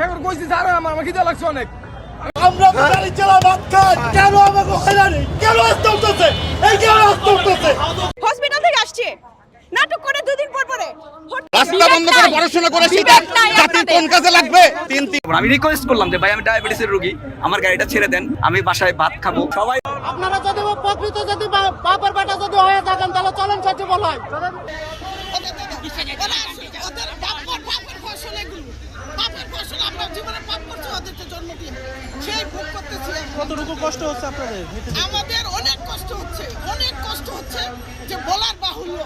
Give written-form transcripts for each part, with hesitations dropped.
এখন কইছি স্যার আমার খিদে লাগছে অনেক। আমরা গাড়ি চালা ভাত খাই, কেন আমাকে হয়রানি, কেন আসতে উঠতেছে, এই কেন আসতে উঠতেছে? হসপিটাল থেকে আসছে, নাটক করে দুদিন পর পরে রাস্তা বন্ধ করে পড়াশোনা করেছি, জাতির কোন কাজে লাগবে? আমি রিকোয়েস্ট করলাম যে ভাই আমি ডায়াবেটিসের রোগী, আমার গাড়িটা ছেড়ে দেন, আমি বাসায় ভাত খাবো। সবাই আপনারা যদি প্রকৃত যদি বাপের বেটা যদি হয়ে থাকেন তাহলে চলেন সচিবালয় হয়। কতটুকু কষ্ট হচ্ছে আপনাদের? আমাদের অনেক কষ্ট হচ্ছে যে বলার বাহুল্য।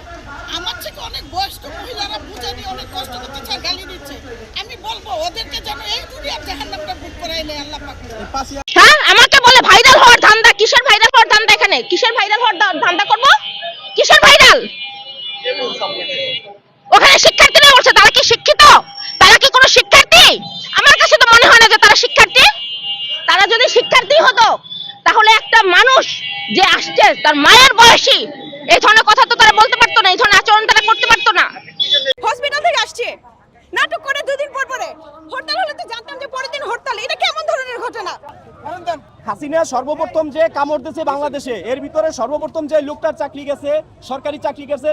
আমার থেকে অনেক বয়স্ক মহিলারা বুঝানি অনেক কষ্ট করতেছে, গালি দিচ্ছে। আমি বলবো ওদেরকে যেন এই দুনিয়ার জাহান্নামটা বুক করাইলে আল্লাহ পাক। হ্যাঁ, আমাকে বলে ভাইরাল হওয়ার ধান্দা। কিসের ভাইরাল হওয়ার ধান্দা? এখানে কিসের ভাইরাল হওয়ার ধান্দা করব? কিসের ভাইরাল? ওখানে শিক্ষার্থীরা বলছে তারা কি শিক্ষিত? তারা কি কোনো শিক্ষার্থী? আমার কাছে তো মনে হয় না যে তারা শিক্ষার্থী। তারা যদি শিক্ষার্থী হতো তাহলে একটা মানুষ যে আসছে তার মায়ের বয়সী এই ধরনের কথা তো তারা বলতে পারতো না, এই ধরনের আচরণ তারা করতে পারতো না। হসপিটাল থেকে আসছে, নাটক করে দুদিন পর পরে হরতাল হলে তো জানতাম যে পরের দিন হরতাল। এটা কেমন ধরনের ঘটনা? হাসিনা সর্বপ্রথম যে কামড় দিয়েছে বাংলাদেশে, এর ভিতরে সর্বপ্রথম যে লোকটার চাকরি গেছে, সরকারি চাকরি গেছে,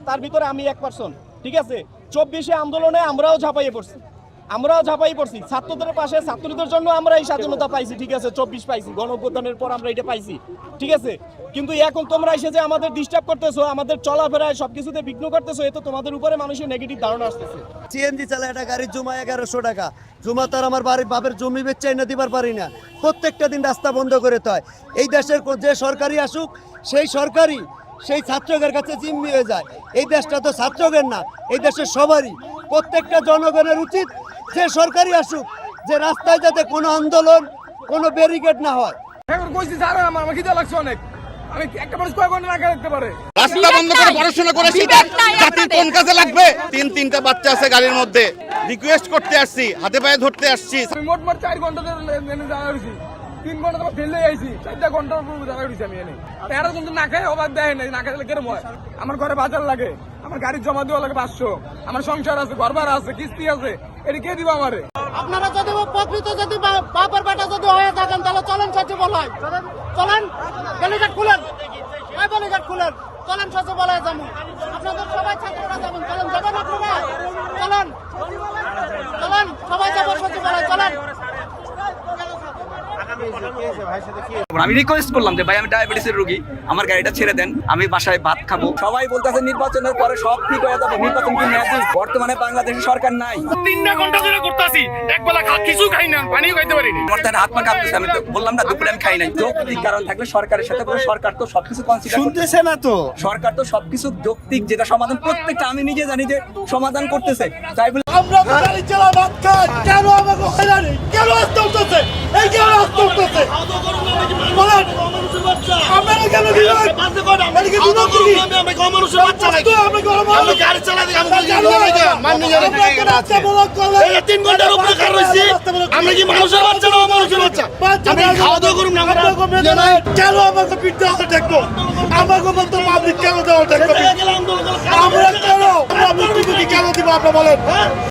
তার ভিতরে আমি এক পার্সন। ঠিক আছে, 24শে আন্দোলনে আমরাও ঝাঁপাইয়ে পড়ছি, ছাত্রদের পাশে, ছাত্রদের জন্য আমরা এই স্বাধীনতা পাইছি। ঠিক আছে, 24 পাইছি, গণঅভ্যুত্থানের পর আমরা এটা পাইছি। ঠিক আছে, কিন্তু এখন তোমরা এসে যে আমাদের ডিস্টার্ব করতেছো, আমাদের চলাফেরায় সবকিছুতে বিঘ্ন করতেছো, এ তো তোমাদের উপরে মানুষের নেগেটিভ ধারণা আসতেছে। সিএনজি চালা একটা গাড়ির জমা 1100 টাকা, জমা তার আমার বাপের জমি বেচে এনে দিবার পারি না, প্রত্যেকটা দিন রাস্তা বন্ধ করে হয়। এই দেশের যে সরকারি আসুক, সেই ছাত্রদের কাছে জিম্মি হয়ে যায়। এই দেশটা তো ছাত্রদের না, এই দেশের সবারই, প্রত্যেকটা জনগণের উচিত যে সরকারি আসুক, যে রাস্তায় যাতে কোনো আন্দোলন, কোনো ব্যারিকেড না হয়। এখন কইছি স্যার আমার খিদে লাগছে অনেক। আমি একটা মানুষ কয় ঘন্টা না রাখতে পারে। রাস্তা বন্ধ করে পড়াশোনা করেছি, জাতির কোন কাজে লাগবে? তিনটা বাচ্চা আছে গাড়ির মধ্যে, রিকোয়েস্ট করতে আসছি, হাতে পায়ে ধরতে আসছি। আমি মোট 4 ঘন্টা ধরে দাঁড়া রয়েছি, 3 ঘন্টা তো ফেলে আইছি, 4টা ঘন্টার উপর দাঁড়া রয়েছি আমি এনে। আর এরা কিন্তু না খায় অবাক দেয় না, না খাইলে কেরম হয়? আমার ঘরে বাজার লাগে, আমার গাড়ির জমা দেওয়া লাগে 500, আমার সংসার আছে, ঘর ভাড়া আছে, কিস্তি আছে, এটা কে দিব আমারে? আপনারা যদি প্রকৃত যদি বাপের বেটা যদি হয়ে থাকেন তাহলে চলেন সচিবালয় হয়। চলেন গেলিঘাট খুলেন, চলেন সচিবালয়ে যাবো। আপনাদের সবাই ছাত্ররা যাবেন, যাবেন আপনারা, চলেন সবাই যাবো সচিবালয়, চলেন। আমি রিকোয়েস্ট করলাম যে ভাই আমি ডায়াবেটিসের রোগী, আমার গাড়িটা ছেড়ে দেন, আমি বাসায় ভাত খাবো। সবাই বলতেছে নির্বাচনের পরে সব ঠিক হয়ে যাবে, নির্বাচন কি ম্যাজিক? বর্তমানে বাংলাদেশের সরকার নাই। 3 ঘন্টা ধরে করতেছি, একবেলা কিছু খাই না, পানিও খাইতে পারিনি। আমার তার হাত পা কাঁপতেছে, আমি তো বললাম না দুপুরে আমি খাই নাই। যৌক্তিক কারণ থাকলে সরকারের সাথে করে, সরকার তো সবকিছু কনসিডার শুনতেছে না তো, সরকার তো সবকিছু যৌক্তিক, যেটা সমাধান প্রত্যেকটা আমি নিজে জানি যে সমাধান করতেছে। তাই বলে আমরা গাড়ি চালা ভাত খাই, কেন আমাকে হয়রানি, কেন আসতে উঠতেছে, এই কেন আসতে উঠতেছে? বলেন আপনারা কেন দিলেন? আমি গণমানুষের বাচ্চা নাকি? আমি গাড়ি চালাই দিই, আমি মাননি গাড়ি রাস্তা ব্লক করলে এই 3 ঘন্টার উপরে কার রইছি? আমরা কি মানুষের বাচ্চা না অমানুষের বাচ্চা? আমি খাওয়া দাওয়া করুম না, কেন আমাকে পিঠ দেওয়া দেখবো? আমাকে বলতো পাবলিক কেন দেওয়া দেখবো? আমরা কেন, আমরা মুক্তি কেন দিব? আপনারা বলেন।